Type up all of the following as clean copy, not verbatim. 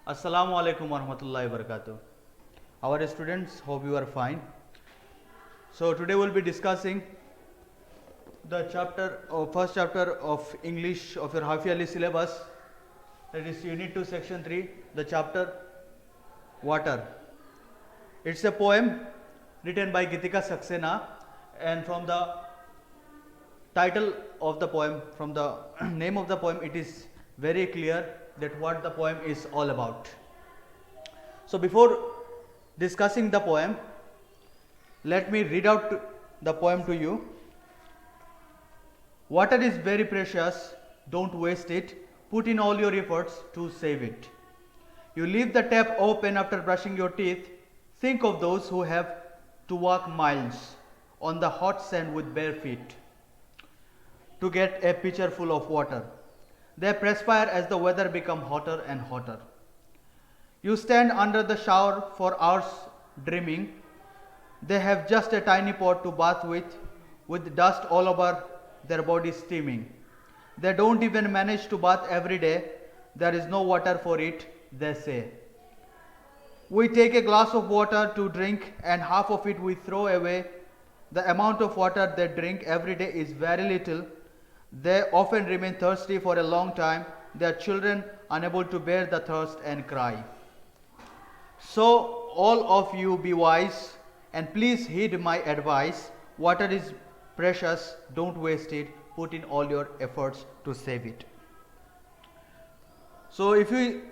Assalamu alaikum warahmatullahi wabarakatuh. Our students, hope you are fine. So today we'll be discussing the first chapter of English of your half yearly syllabus. That is Unit 2, Section 3, the chapter Water. It's a poem written by Gitika Saxena, and from the title of the poem, from the name of the poem, it is very clear that what the poem is all about. So before discussing the poem, let me read out the poem to you. Water is very precious, don't waste it. Put in all your efforts to save it. You leave the tap open after brushing your teeth. Think of those who have to walk miles on the hot sand with bare feet to get a pitcher full of water. They perspire as the weather becomes hotter and hotter. You stand under the shower for hours dreaming. They have just a tiny pot to bath with dust all over their bodies steaming. They don't even manage to bath every day. There is no water for it, they say. We take a glass of water to drink and half of it we throw away. The amount of water they drink every day is very little. They often remain thirsty for a long time. Their children unable to bear the thirst and cry. So all of you be wise and please heed my advice. Water is precious, don't waste it. Put in all your efforts to save it. So if we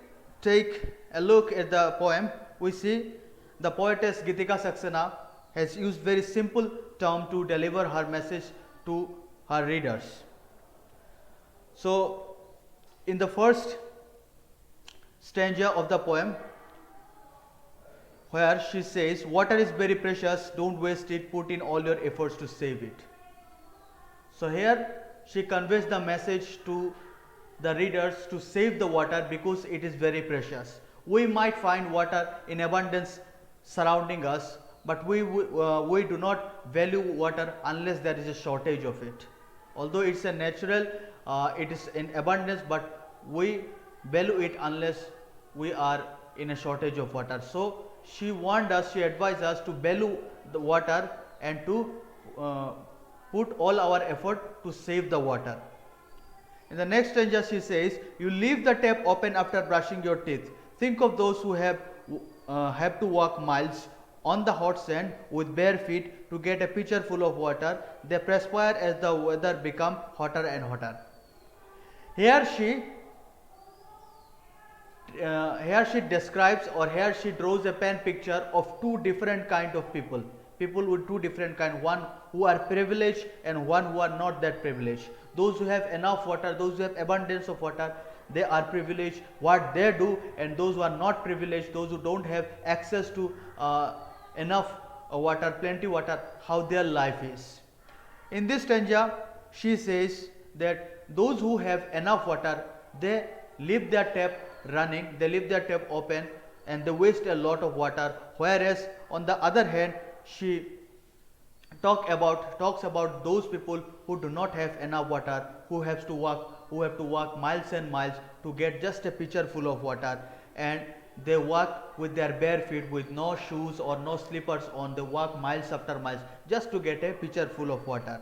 take a look at the poem, we see the poetess Gitika Saxena has used very simple term to deliver her message to her readers. So in the first stanza of the poem, where she says, water is very precious, don't waste it, put in all your efforts to save it. So here she conveys the message to the readers to save the water because it is very precious. We might find water in abundance surrounding us, but we do not value water unless there is a shortage of it. Although it's a natural, it is in abundance, but we value it unless we are in a shortage of water. So she warned us, she advised us to value the water and to put all our effort to save the water. In the next stanza she says, you leave the tap open after brushing your teeth. Think of those who have to walk miles on the hot sand with bare feet to get a pitcher full of water. They perspire as the weather becomes hotter and hotter. Here she describes, or here she draws a pen picture of two different kind of people with two different kind, one who are privileged and one who are not that privileged. Those who have enough water, those who have abundance of water, they are privileged, what they do, and those who are not privileged, those who don't have access to enough water, plenty water, how their life is. In this stanza she says that those who have enough water, they leave their tap running, they leave their tap open and they waste a lot of water, whereas on the other hand she talks about those people who do not have enough water, who have to walk miles and miles to get just a pitcher full of water, and they walk with their bare feet with no shoes or no slippers on. They walk miles after miles just to get a pitcher full of water.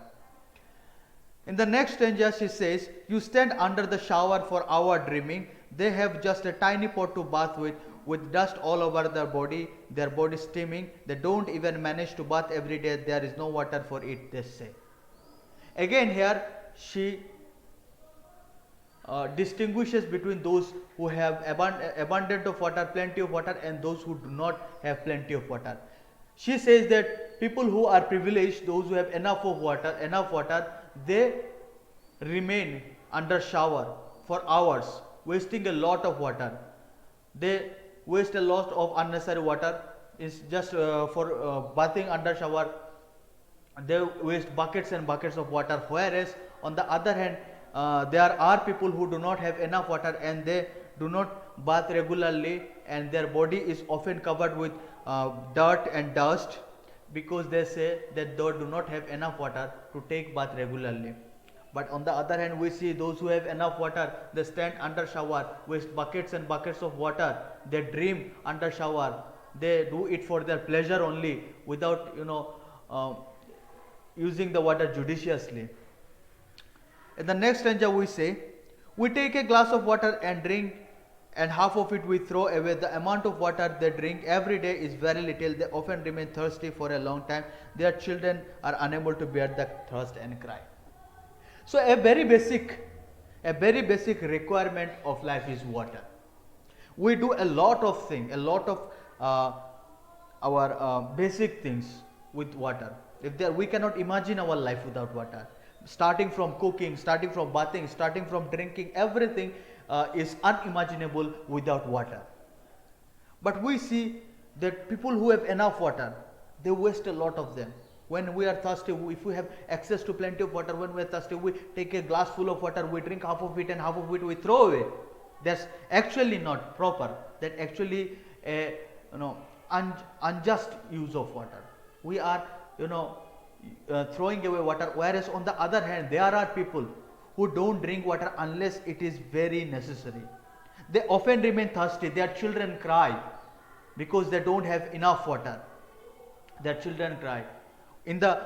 In the next stanza she says, you stand under the shower for hour dreaming. They have just a tiny pot to bath with dust all over their body steaming. They don't even manage to bath every day. There is no water for it, they say. Again here she distinguishes between those who have abundant of water, plenty of water, and those who do not have plenty of water. She says that people who are privileged, those who have enough water, they remain under shower for hours, wasting a lot of water. They waste a lot of unnecessary water. Is just for bathing under shower, they waste buckets and buckets of water, whereas on the other hand there are people who do not have enough water and they do not bath regularly, and their body is often covered with dirt and dust because they say that they do not have enough water to take bath regularly. But on the other hand, we see those who have enough water, they stand under shower with buckets and buckets of water. They dream under shower. They do it for their pleasure only, without using the water judiciously. In the next stanza we say, we take a glass of water and drink, and half of it we throw away. The amount of water they drink every day is very little. They often remain thirsty for a long time. Their children are unable to bear the thirst and cry. So a very basic requirement of life is water. We do a lot of things, a lot of our basic things with water. We cannot imagine our life without water. Starting from cooking, starting from bathing, starting from drinking, everything is unimaginable without water. But we see that people who have enough water, they waste a lot of them. When we are thirsty, if we have access to plenty of water, when we are thirsty, we take a glass full of water, we drink half of it and half of it we throw away. That's actually not proper. That actually a unjust use of water. We are throwing away water, whereas on the other hand, there are people who don't drink water unless it is very necessary. They often remain thirsty. Their children cry because they don't have enough water. Their children cry. In the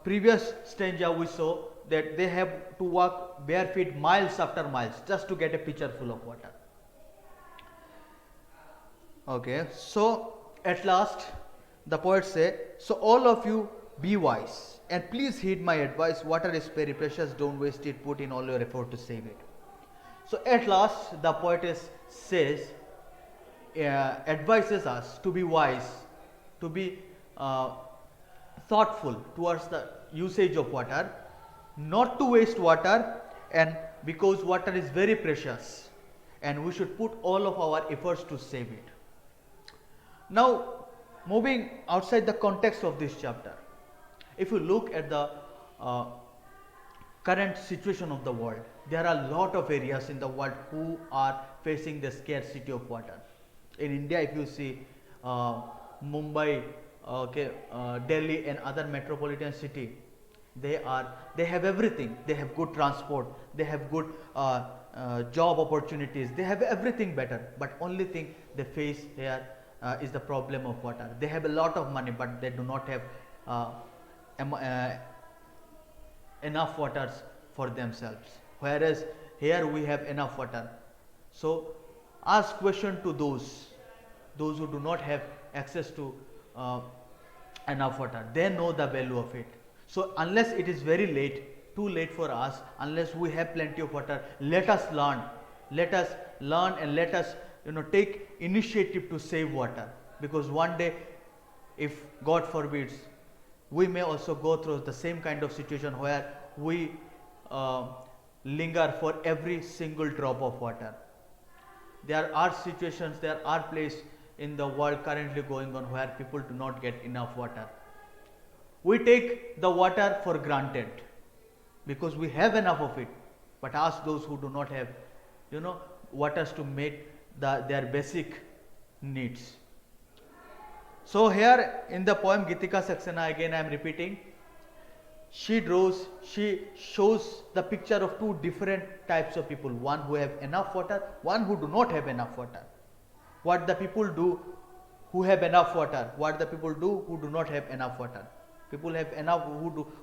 previous stanza we saw that they have to walk bare feet miles after miles just to get a pitcher full of water. Okay, so at last the poet say, so all of you be wise and please heed my advice. Water is very precious, don't waste it, put in all your effort to save it. So at last the poetess says, advises us to be wise, to be thoughtful towards the usage of water, not to waste water, and because water is very precious and we should put all of our efforts to save it. Now moving outside the context of this chapter, if you look at the current situation of the world, there are a lot of areas in the world who are facing the scarcity of water. In India, if you see Mumbai, Delhi and other metropolitan city, they have everything. They have good transport, they have good job opportunities, they have everything better, but only thing they face here is the problem of water. They have a lot of money, but they do not have enough waters for themselves, whereas here we have enough water. So ask question to those who do not have access to enough water. They know the value of it. So unless it is very late, too late for us, unless we have plenty of water, let us learn and let us take initiative to save water, because one day, if God forbids, we may also go through the same kind of situation where we linger for every single drop of water. There are situations, there are places in the world currently going on where people do not get enough water. We take the water for granted because we have enough of it, but ask those who do not have waters to meet their basic needs. So here in the poem Gitika Saxena, again I am repeating, she shows the picture of two different types of people, one who have enough water, one who do not have enough water. What the people do who have enough water, what the people do who do not have enough water. People have enough,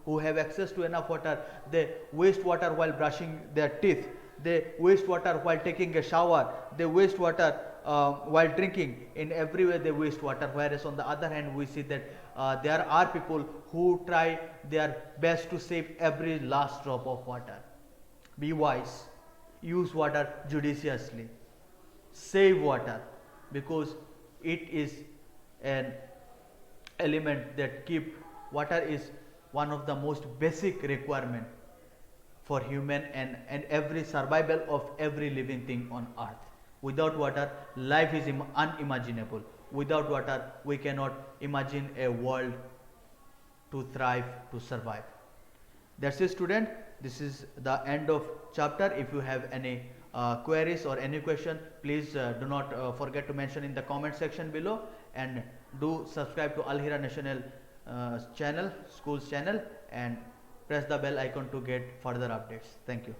who have access to enough water, they waste water while brushing their teeth, they waste water while taking a shower, they waste water while drinking. In every way they waste water, whereas on the other hand we see that there are people who try their best to save every last drop of water. Be wise, use water judiciously, save water, because it is an element that water is one of the most basic requirement for human and every survival of every living thing on earth. Without water, life is unimaginable. Without water, we cannot imagine a world to thrive, to survive. That's it, student. This is the end of chapter. If you have any queries or any question, please do not forget to mention in the comment section below, and do subscribe to Al Hira National channel, schools channel, and press the bell icon to get further updates. Thank you.